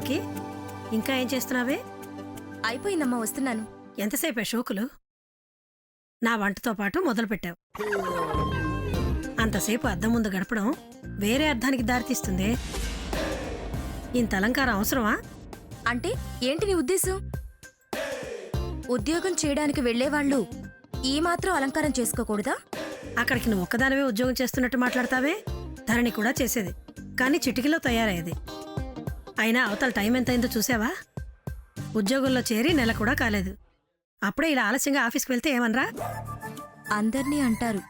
జానకి ఇంకా ఏం చేస్తున్నావే? అయిపోయిందమ్మా, వస్తున్నాను. ఎంతసేపే షోకులు? నా వంటతో పాటు మొదలుపెట్టావు. అంతసేపు అద్దం ముందు గడపడం వేరే అర్థానికి దారితీస్తుంది. ఇంత అలంకారం అవసరమా? అంటే ఏంటి నీ ఉద్దేశం? ఉద్యోగం చేయడానికి వెళ్లేవాళ్లు ఈ మాత్రం అలంకారం చేసుకోకూడదా? అక్కడికి నువ్వు ఒక్కదానివే ఉద్యోగం చేస్తున్నట్టు మాట్లాడతావే? ధరణి కూడా చేసేది, కానీ చిటికలో తయారయ్యేది. అయినా అవతల టైం ఎంతైందో చూసావా? ఉద్యోగంలో చేరి నెల కూడా కాలేదు. అప్పుడే ఇలా ఆలస్యంగా ఆఫీస్కి వెళ్తే ఏమనరా? అందర్నీ అంటారు,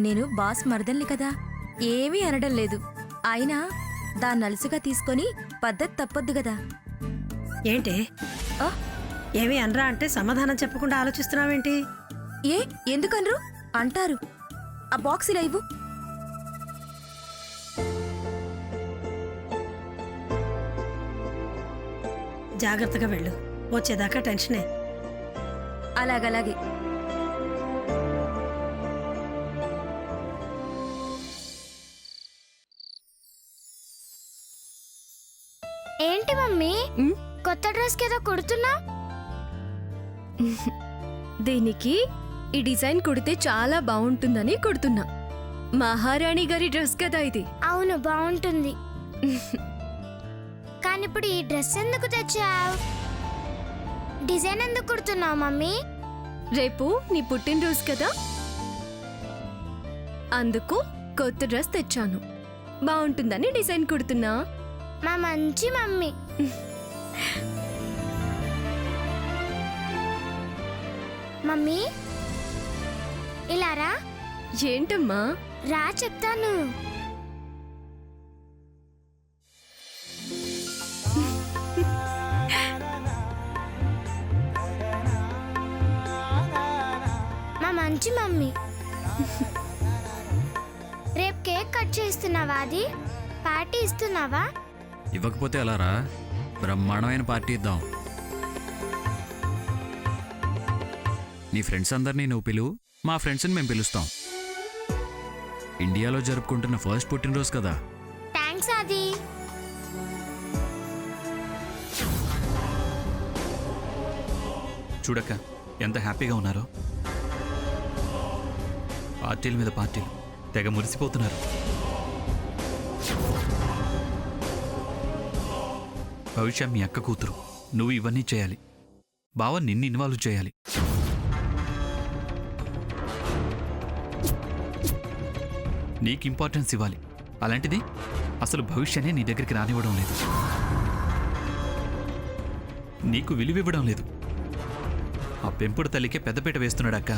నేను బాస్ మరదల్ని కదా, ఏమీ అనడం లేదు. అయినా దాన్ని అలసుగా తీసుకొని పద్ధతి తప్పొద్దు గదా. ఏంటి ఏమీ అనరా అంటే సమాధానం చెప్పకుండా ఆలోచిస్తున్నావేంటి? ఎందుకనరు? అంటారు. ఆ బాక్స్ ఇలా ఇవ్వు. జాగ్రత్తగా వెళ్ళు, వచ్చేదాకా టెన్షనే. అలాగలాగే. ఏంటి మమ్మీ, కొత్త డ్రెస్ కేదో కుడుతున్నా? దీనికి ఈ డిజైన్ కుడితే చాలా బాగుంటుందని కుడుతున్నా. మహారాణి గారి డ్రెస్ కదా ఇది. అవును, బాగుంటుంది. కానీ ఇప్పుడు ఈ డ్రెస్ ఎందుకు తెచ్చావు? డిజైన్ ఎందుకు కుడుతున్నావు మమ్మీ? రేపు నీ పుట్టినరోజు కదా, అందుకు కొత్త డ్రెస్ తెచ్చాను. బాగుంటుందని డిజైన్ కుడుతున్నా. మా మంచి మమ్మీ. మమ్మీ ఇలా రా. ఏంటమ్మా? రా చెప్తాను. మా మంచి మమ్మీ. రేపు కేక్ కట్ చేస్తున్నావా? అది పార్టీ ఇస్తున్నావా? ఇవ్వకపోతే ఎలా రా, బ్రహ్మాండమైన పార్టీ ఇద్దాం. నీ ఫ్రెండ్స్ అందరినీ నువ్వు పిలువు, మా ఫ్రెండ్స్ని మేము పిలుస్తాం. ఇండియాలో జరుపుకుంటున్న ఫస్ట్ పుట్టినరోజు కదా. థ్యాంక్స్ ఆది. చూడక్క ఎంత హ్యాపీగా ఉన్నారో. పార్టీల మీద పార్టీలు, తెగ మురిసిపోతున్నారు. భవిష్య మీ అక్క కూతురు, నువ్వు ఇవన్నీ చేయాలి. బావ నిన్ను ఇన్వాల్వ్ చేయాలి. నీకు ఇంపార్టెన్స్ ఇవ్వాలి. అలాంటిది అసలు భవిష్యనే నీ దగ్గరికి రానివ్వడం లేదు, నీకు విలువివ్వడం లేదు. ఆ పెంపుడు తల్లికే పెద్దపీట వేస్తున్నాడు అక్క.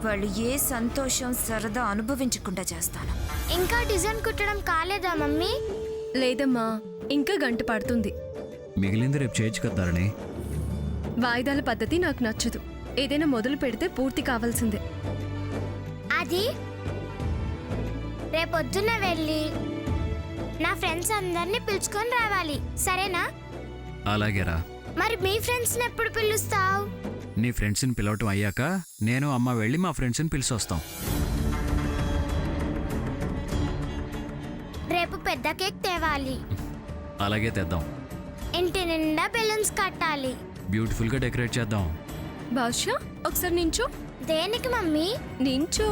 వాళ్ళు ఏ సంతోషం సరదా అనుభవించకుండా చేస్తాను. ఇంకా డిజైన్ కుట్టడం కాలేదా మమ్మీ? లేదమ్మా, ఇంకా గంట పడుతుంది. మిగిలింది రేపు చేయొచ్చు కదా ధరణి. వాయిదాల పద్ధతి నాకు నచ్చదు. ఏదైనా మొదలు పెడితే పూర్తి కావాల్సిందే. అది రేపొద్దున వెళ్ళి నా ఫ్రెండ్స్ అందరినీ పిలుచుకొని రావాలి, సరేనా? అలాగేరా. మరి మీ ఫ్రెండ్స్ని ఎప్పుడు పిలుస్తావు? నీ ఫ్రెండ్స్ని పిలవటం అయ్యాక నేను అమ్మ వెళ్ళి మా ఫ్రెండ్స్ని పిలిచి వస్తాం. రేపు పెద్ద కేక్ తేవాలి. అలాగే తెద్దాం. ఇంటి నిండా బెలూన్స్ కట్టాలి. బ్యూటిఫుల్గా డెకరేట్ చేద్దాం. బాషా, ఒకసారి నించో. దేనికి మమ్మీ? నించో.